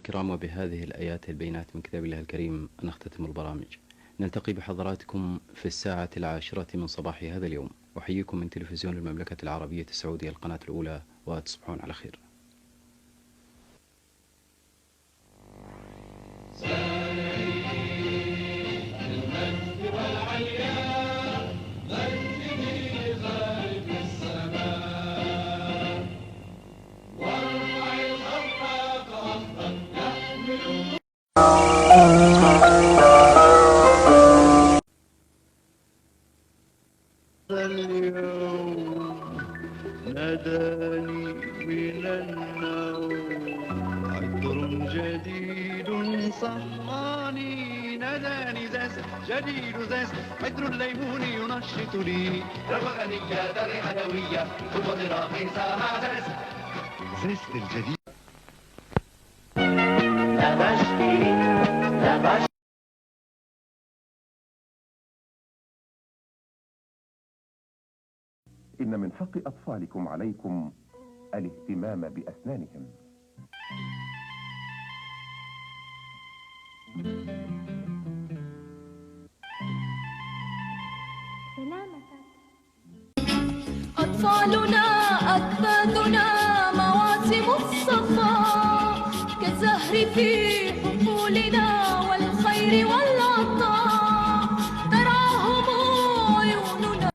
الكرام، وبهذه الآيات البينات من كتاب الله الكريم نختتم البرامج. نلتقي بحضراتكم في الساعة 10 من صباح هذا اليوم. أحييكم من تلفزيون المملكة العربية السعودية القناة الأولى، وتصبحون على خير. اليوم ناداني من النوم عطر جديد صحاني، ناداني زاز جديد زاز عطر الليمون ينشطني، روقني يا دار الحلوية وفضل رخيصة مع زاز الجديد. لا بشكي لا بشكي. إن من حق أطفالكم عليكم الاهتمام بأسنانهم. سلامتك. أطفالنا أكبادنا مواسم الصفاء كالزهر في حقولنا والخير والعطاء، تراهم عيوننا.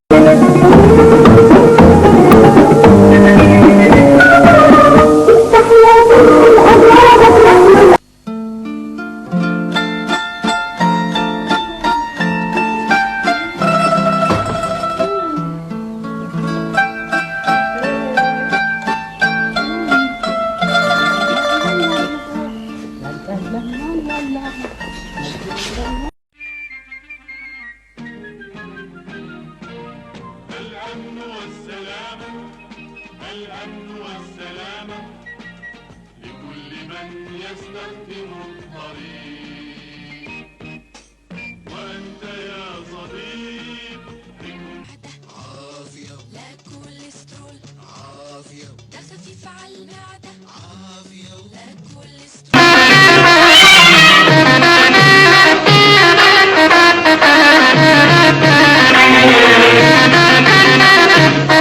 الأمن والسلامة، الأمن والسلامة لكل من يستخدم الطريق.